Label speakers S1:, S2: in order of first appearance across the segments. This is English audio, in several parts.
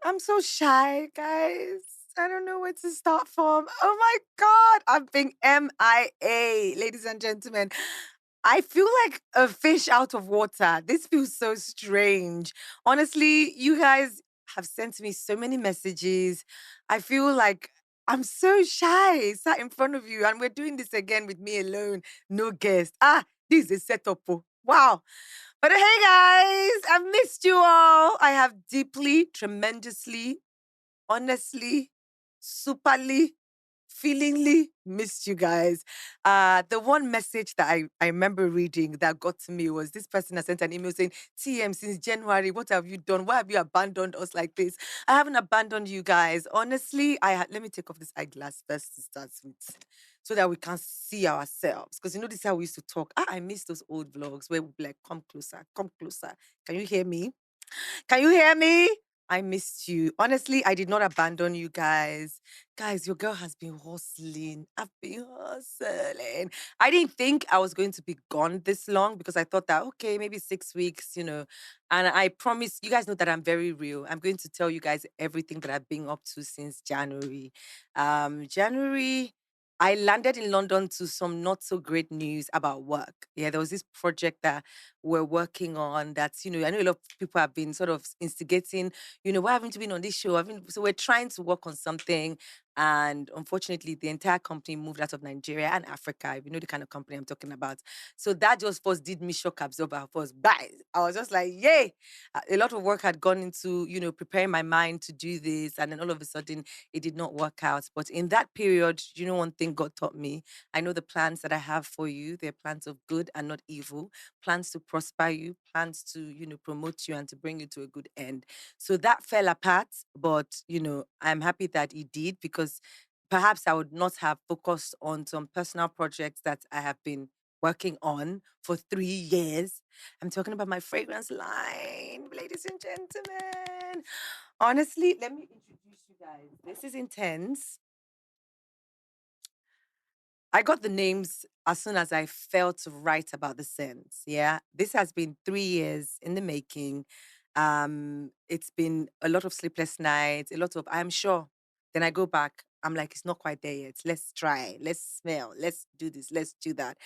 S1: I'm so shy, guys. I don't know where to start from. Oh my God. I'm being MIA, ladies and gentlemen. I feel like a fish out of water. This feels so strange. Honestly, you guys have sent me so many messages. I feel like I'm so shy, sat in front of you, and we're doing this again with me alone, no guest. This is a setup. Oh. Wow. But hey, guys, I've missed you all. I have deeply, tremendously, honestly, superly, feelingly missed you guys. The one message that I remember reading that got to me was this person has sent an email saying, TM, since January, what have you done? Why have you abandoned us like this? I haven't abandoned you guys. Honestly, let me take off this eyeglass first to start with so that we can see ourselves. Because you know, this is how we used to talk. I miss those old vlogs where we'd be like, come closer, come closer. Can you hear me? Can you hear me? I missed you. Honestly, I did not abandon you guys. Guys, your girl has been hustling. I've been hustling. I didn't think I was going to be gone this long because I thought that, okay, maybe 6 weeks, And I promise you guys know that I'm very real. I'm going to tell you guys everything that I've been up to since January. January, I landed in London to some not so great news about work. Yeah, there was this project that we're working on that, I know a lot of people have been sort of instigating, why haven't you been on this show? So we're trying to work on something. And unfortunately, the entire company moved out of Nigeria and Africa, if you know the kind of company I'm talking about. So that just first did me shock absorber first. Bye. I was just like, yay. A lot of work had gone into, preparing my mind to do this. And then all of a sudden, it did not work out. But in that period, one thing God taught me? I know the plans that I have for you. They're plans of good and not evil, plans to prosper you, plans to, promote you and to bring you to a good end. So that fell apart, but, I'm happy that it did because perhaps I would not have focused on some personal projects that I have been working on for 3 years. I'm talking about my fragrance line, ladies and gentlemen. Honestly, let me introduce you guys. This is intense. I got the names as soon as I felt right about the scents. Yeah. This has been 3 years in the making. It's been a lot of sleepless nights, a lot of, I'm sure. Then I go back, I'm like, it's not quite there yet. Let's try, let's smell, let's do this, let's do that.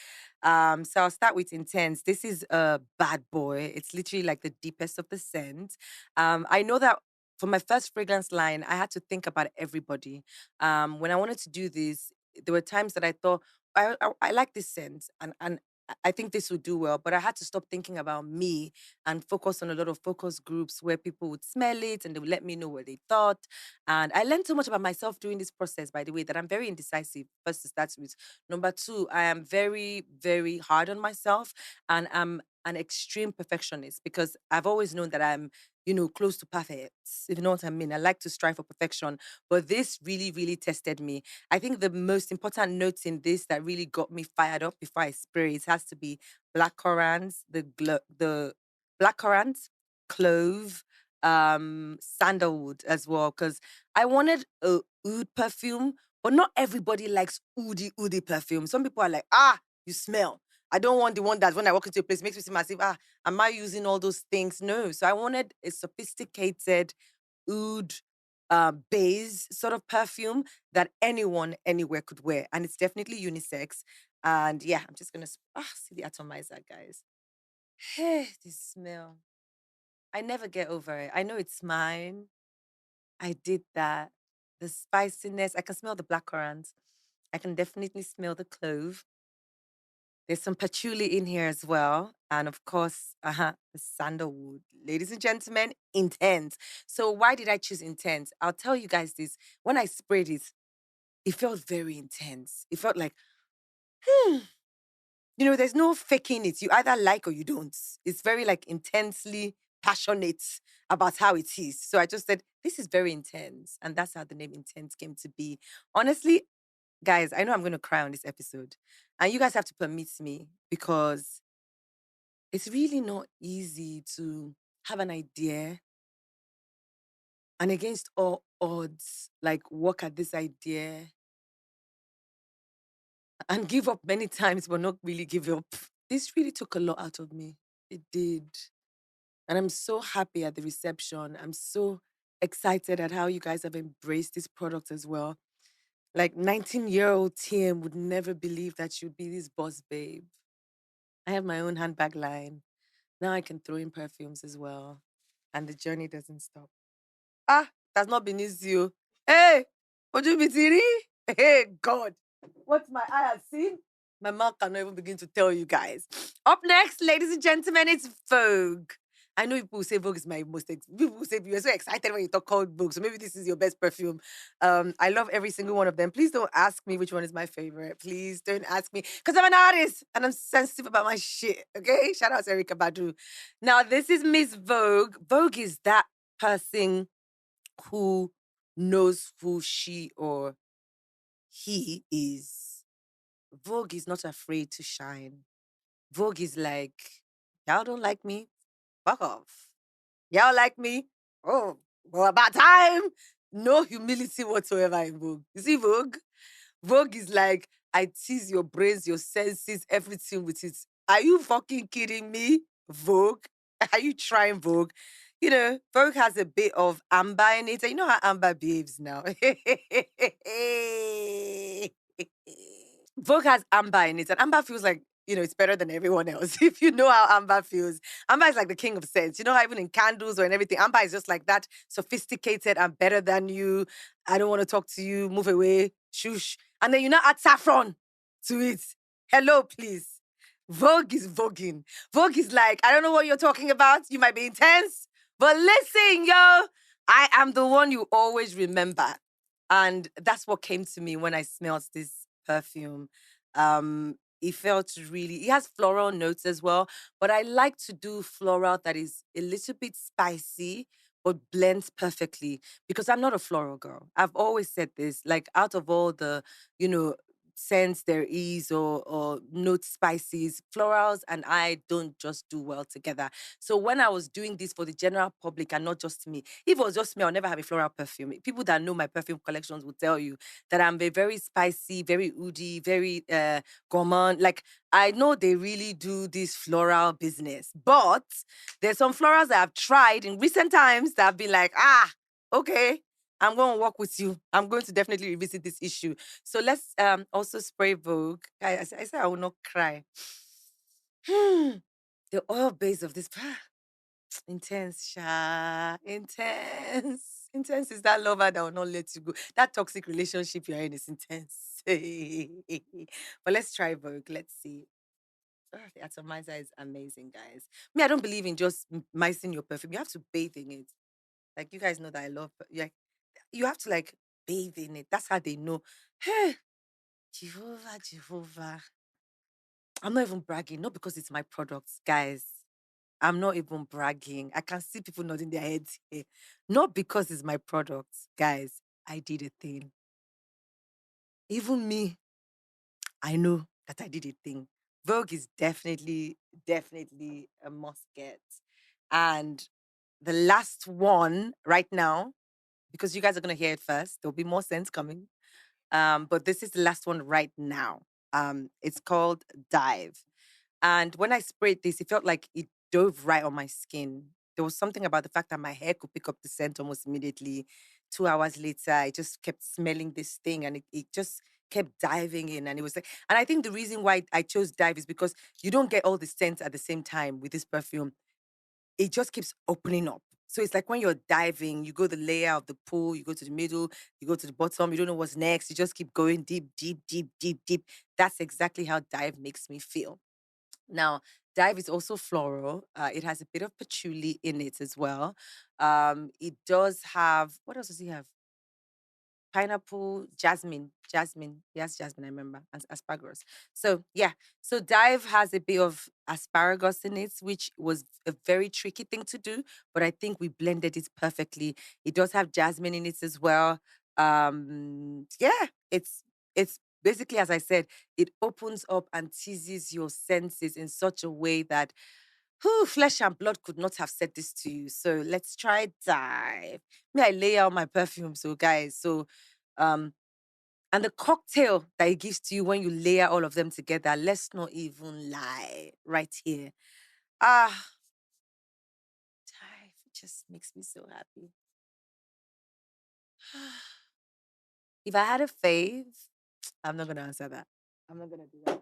S1: So I'll start with Intense. This is a bad boy. It's literally like the deepest of the scent. I know that for my first fragrance line, I had to think about everybody. When I wanted to do this, there were times that I thought I like this scent and I think this would do well, but I had to stop thinking about me and focus on a lot of focus groups where people would smell it and they would let me know what they thought. And I learned so much about myself during this process, by the way, that I'm very indecisive. First to start with. Number two, I am very, very hard on myself and I'm an extreme perfectionist because I've always known that I'm, close to perfect. If you know what I mean. I like to strive for perfection. But this really, really tested me. I think the most important notes in this that really got me fired up before I spray it has to be black currants, the black currants, clove, sandalwood as well. Because I wanted a oud perfume, but not everybody likes oody perfume. Some people are like, you smell. I don't want the one that when I walk into a place makes me seem as if, am I using all those things? No. So I wanted a sophisticated oud base sort of perfume that anyone anywhere could wear. And it's definitely unisex. And yeah, I'm just gonna see the atomizer, guys. Hey, this smell. I never get over it. I know it's mine. I did that. The spiciness. I can smell the blackcurrant. I can definitely smell the clove. There's some patchouli in here as well. And of course, the sandalwood. Ladies and gentlemen, intense. So why did I choose intense? I'll tell you guys this. When I sprayed it, it felt very intense. It felt like, hmm, there's no faking it. You either like or you don't. It's very like intensely passionate about how it is. So I just said, this is very intense. And that's how the name Intense came to be. Honestly, guys, I know I'm going to cry on this episode. And you guys have to permit me because it's really not easy to have an idea and against all odds, like work at this idea and give up many times, but not really give up. This really took a lot out of me. It did. And I'm so happy at the reception. I'm so excited at how you guys have embraced this product as well. Like 19-year-old Tim would never believe that she'd be this boss babe. I have my own handbag line. Now I can throw in perfumes as well. And the journey doesn't stop. Ah, that's not been easy. Oh. Hey, Oju Bitiri. Hey, God. What my eye has seen, my mouth cannot even begin to tell you guys. Up next, ladies and gentlemen, it's Vogue. I know people say Vogue is my most. People say you're so excited when you talk called Vogue. So maybe this is your best perfume. I love every single one of them. Please don't ask me which one is my favorite. Please don't ask me because I'm an artist and I'm sensitive about my shit. Okay, shout out to Erica Badu. Now this is Miss Vogue. Vogue is that person who knows who she or he is. Vogue is not afraid to shine. Vogue is like, y'all don't like me? Fuck off. Y'all like me? Oh, well, about time. No humility whatsoever in Vogue. You see, Vogue? Vogue is like, I tease your brains, your senses, everything with it. Are you fucking kidding me? Vogue? Are you trying Vogue? You know, Vogue has a bit of amber in it. And you know how amber behaves now. Vogue has amber in it, and amber feels like, it's better than everyone else. If you know how amber feels, amber is like the king of scents. You know how even in candles or in everything, amber is just like that, sophisticated and better than you. I don't want to talk to you. Move away. Shush. And then you now add saffron to it. Hello, please. Vogue is voguing. Vogue is like, I don't know what you're talking about. You might be intense, but listen, yo, I am the one you always remember. And that's what came to me when I smelled this perfume. It felt really, it has floral notes as well, but I like to do floral that is a little bit spicy, but blends perfectly because I'm not a floral girl. I've always said this, like out of all the, you know, scents there is or note spices, florals and I don't just do well together. So when I was doing this for the general public and not just me, if it was just me, I'll never have a floral perfume. People that know my perfume collections will tell you that I'm a very spicy, very woody, very gourmand. Like I know they really do this floral business, but there's some florals that I've tried in recent times that have been like, okay, I'm going to work with you. I'm going to definitely revisit this issue. So let's also spray Vogue. I said I will not cry. The oil base of this intense, Sha. Intense. Intense is that lover that will not let you go. That toxic relationship you're in is intense. But let's try Vogue. Let's see. The atomizer is amazing, guys. Me, I don't believe in just micing your perfume. You have to bathe in it. Like you guys know that I love. Yeah, you have to like bathe in it. That's how they know. Hey, Jehovah, Jehovah. I'm not even bragging, not because it's my products, guys. I'm not even bragging. I can see people nodding their heads here. Not because it's my products, guys. I did a thing. Even me, I know that I did a thing. Vogue is definitely, definitely a must get. And the last one right now, because you guys are gonna hear it first, there'll be more sense coming. But this is the last one right now. It's called Dive. And when I sprayed this, it felt like it dove right on my skin. There was something about the fact that my hair could pick up the scent almost immediately. 2 hours later, I just kept smelling this thing and it just kept diving in. And it was like, and I think the reason why I chose Dive is because you don't get all the scents at the same time with this perfume. It just keeps opening up. So it's like when you're diving, you go the layer of the pool, you go to the middle, you go to the bottom, you don't know what's next. You just keep going deep, deep, deep, deep, deep. That's exactly how dive makes me feel. Now, dive is also floral. It has a bit of patchouli in it as well. It does have, what else does it have? Pineapple, jasmine. Yes, jasmine, I remember. And asparagus. So yeah. So dive has a bit of asparagus in it, which was a very tricky thing to do, but I think we blended it perfectly. It does have jasmine in it as well. Yeah, it's basically as I said, it opens up and teases your senses in such a way that flesh and blood could not have said this to you. So let's try dive. Me, I lay out my perfume, so guys. So um, and the cocktail that it gives to you when you layer all of them together, let's not even lie right here. Ah, dive just makes me so happy. If I had a faith, I'm not going to answer that. I'm not going to do that.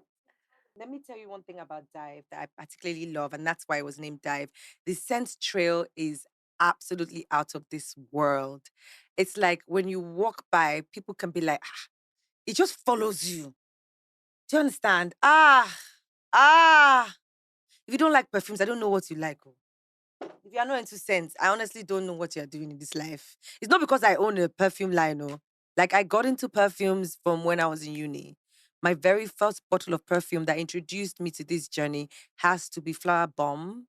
S1: Let me tell you one thing about Dive that I particularly love, and that's why it was named Dive. The scent trail is absolutely out of this world. It's like when you walk by, people can be like, ah, it just follows you. Do you understand? Ah. If you don't like perfumes, I don't know what you like. Oh. If you are not into scents, I honestly don't know what you're doing in this life. It's not because I own a perfume line, no. Like I got into perfumes from when I was in uni. My very first bottle of perfume that introduced me to this journey has to be Flower Bomb,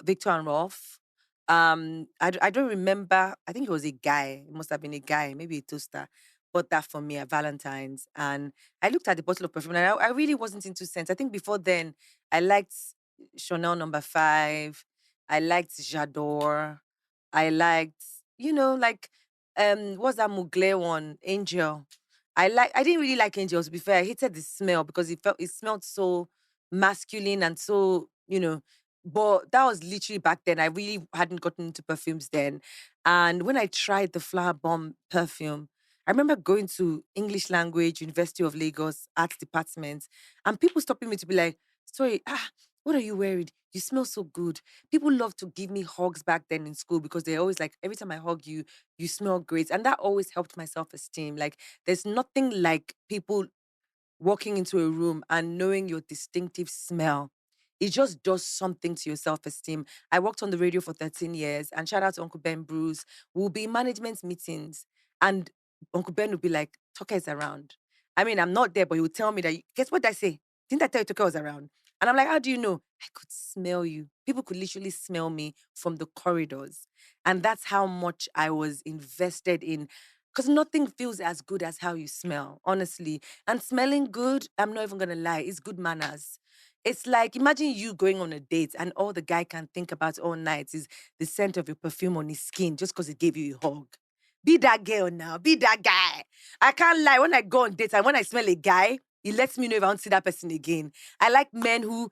S1: Victor and Rolf. I don't remember. I think it was a guy. It must have been a guy, maybe a toaster. Bought that for me at Valentine's, and I looked at the bottle of perfume, and I really wasn't into scents. I think before then, I liked Chanel Number 5. I liked J'adore. I liked, like what's that Mugler one? Angel. I didn't really like Angels before. I hated the smell because it smelled so masculine and so, but that was literally back then. I really hadn't gotten into perfumes then. And when I tried the Flower Bomb perfume, I remember going to English language, University of Lagos, arts department, and people stopping me to be like, sorry, what are you wearing? You smell so good. People love to give me hugs back then in school because they always like, every time I hug you, you smell great. And that always helped my self esteem. Like, there's nothing like people walking into a room and knowing your distinctive smell. It just does something to your self esteem. I worked on the radio for 13 years, and shout out to Uncle Ben Bruce. We'll be in management meetings, and Uncle Ben would be like, Tucker is around. I mean, I'm not there, but he would tell me that, guess what I say? Didn't I tell you Tucker was around? And I'm like, how do you know? I could smell you. People could literally smell me from the corridors. And that's how much I was invested in. Because nothing feels as good as how you smell, honestly. And smelling good, I'm not even gonna lie, it's good manners. It's like imagine you going on a date and all the guy can think about all night is the scent of your perfume on his skin just because he gave you a hug. Be that girl now, be that guy. I can't lie. When I go on dates and when I smell a guy, it lets me know if I want to see that person again. I like men who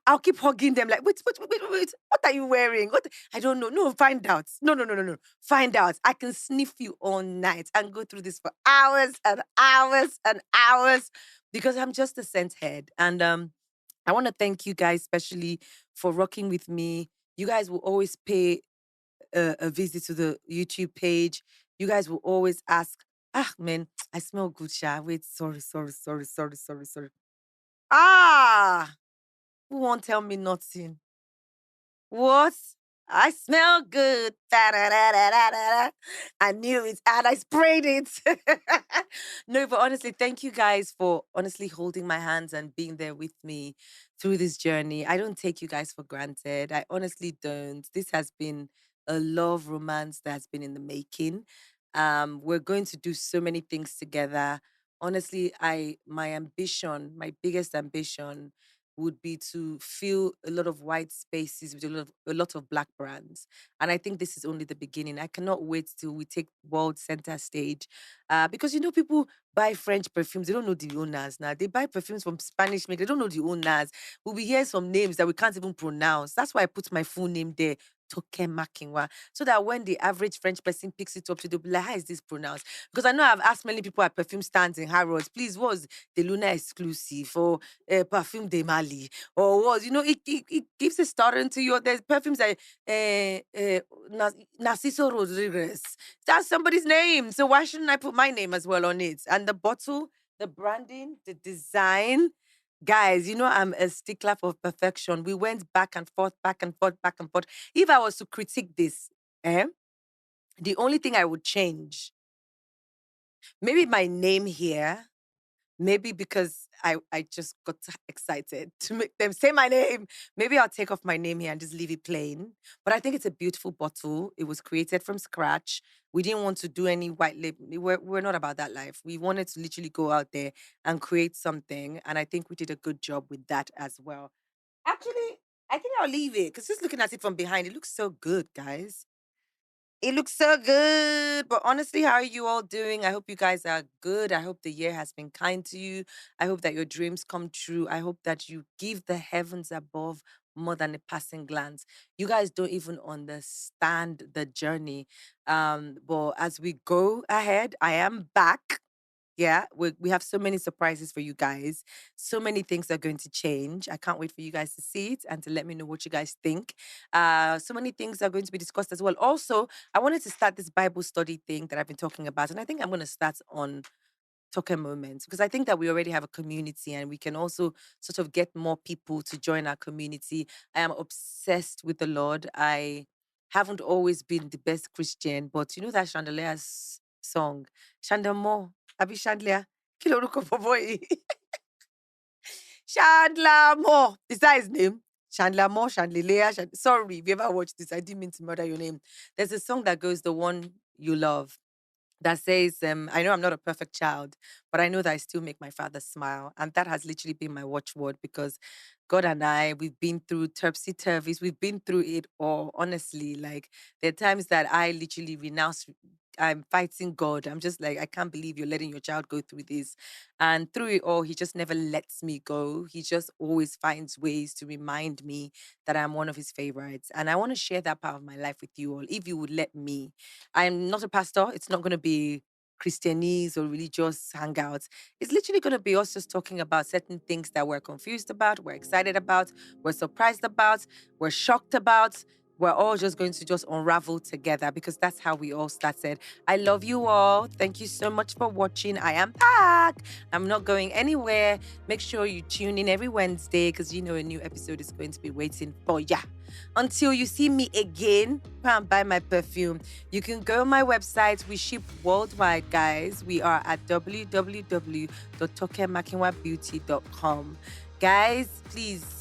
S1: I'll keep hugging them like, wait. What are you wearing? What? I don't know. No, find out. No. Find out. I can sniff you all night and go through this for hours and hours and hours because I'm just a scent head. And I want to thank you guys, especially for rocking with me. You guys will always pay a visit to the YouTube page. You guys will always ask, man, I smell good, Sha. Wait, sorry. Ah, who won't tell me nothing? What? I smell good. Da-da-da-da-da-da. I knew it and I sprayed it. No, but honestly, thank you guys for honestly holding my hands and being there with me through this journey. I don't take you guys for granted. I honestly don't. This has been a love romance that's been in the making. We're going to do so many things together. Honestly, my ambition, my biggest ambition would be to fill a lot of white spaces with a lot of black brands. And I think this is only the beginning. I cannot wait till we take world center stage. Because people buy French perfumes, they don't know the owners now. They buy perfumes from Spanish make, they don't know the owners. We'll be hearing some names that we can't even pronounce. That's why I put my full name there. Tokemakinwa, so that when the average French person picks it up, they'll be like, how is this pronounced? Because I know I've asked many people at perfume stands in Harrods, please, what's the Luna exclusive or perfume de Mali or what? It gives a start to your. There's perfumes like Narciso Rodriguez. That's somebody's name. So why shouldn't I put my name as well on it? And the bottle, the branding, the design. Guys, I'm a stickler for perfection. We went back and forth, back and forth, back and forth. If I was to critique this, the only thing I would change, maybe my name here. Maybe because I just got excited to make them say my name. Maybe I'll take off my name here and just leave it plain. But I think it's a beautiful bottle. It was created from scratch. We didn't want to do any white label. We're not about that life. We wanted to literally go out there and create something. And I think we did a good job with that as well. Actually, I think I'll leave it because just looking at it from behind, it looks so good, guys. It looks so good. But honestly, how are you all doing? I hope you guys are good. I hope the year has been kind to you. I hope that your dreams come true. I hope that you give the heavens above more than a passing glance. You guys don't even understand the journey. But as we go ahead, I am back. Yeah, we have so many surprises for you guys. So many things are going to change. I can't wait for you guys to see it and to let me know what you guys think. So many things are going to be discussed as well. Also, I wanted to start this Bible study thing that I've been talking about, and I think I'm going to start on TokeMoments because I think that we already have a community and we can also sort of get more people to join our community. I am obsessed with the Lord. I haven't always been the best Christian, but you know that Chandelier's song, Chandamo, Abi Chandelier, Kilo Ruko Boy, Chandler Mo. Is that his name? Chandler Mo, Chandelier. Sorry, if you ever watched this, I didn't mean to murder your name. There's a song that goes, The One You Love, that says, I know I'm not a perfect child, but I know that I still make my father smile. And that has literally been my watchword because God and I, we've been through topsy turvies, we've been through it all. Honestly, like there are times that I literally renounce. I'm fighting God. I'm just like, I can't believe you're letting your child go through this. And through it all, he just never lets me go. He just always finds ways to remind me that I'm one of his favorites. And I want to share that part of my life with you all, if you would let me. I'm not a pastor. It's not going to be Christianese or religious hangouts. It's literally going to be us just talking about certain things that we're confused about, we're excited about, we're surprised about, we're shocked about. We're all just going to just unravel together because that's how we all started. I love you all. Thank you so much for watching. I am back. I'm not going anywhere. Make sure you tune in every Wednesday because you know a new episode is going to be waiting for ya. Until you see me again, go and buy my perfume. You can go on my website. We ship worldwide, guys. We are at www.tokemakinwabeauty.com. Guys, please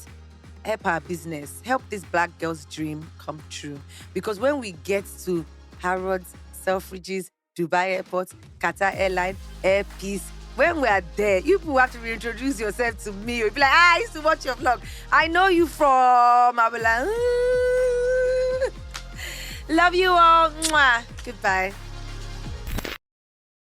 S1: help our business. Help this black girl's dream come true. Because when we get to Harrods, Selfridges, Dubai Airport, Qatar Airline, Air Peace, when we are there, you people have to reintroduce yourself to me. You'll be like, I used to watch your vlog. I know you from. I'll be like, love you all. Mwah. Goodbye.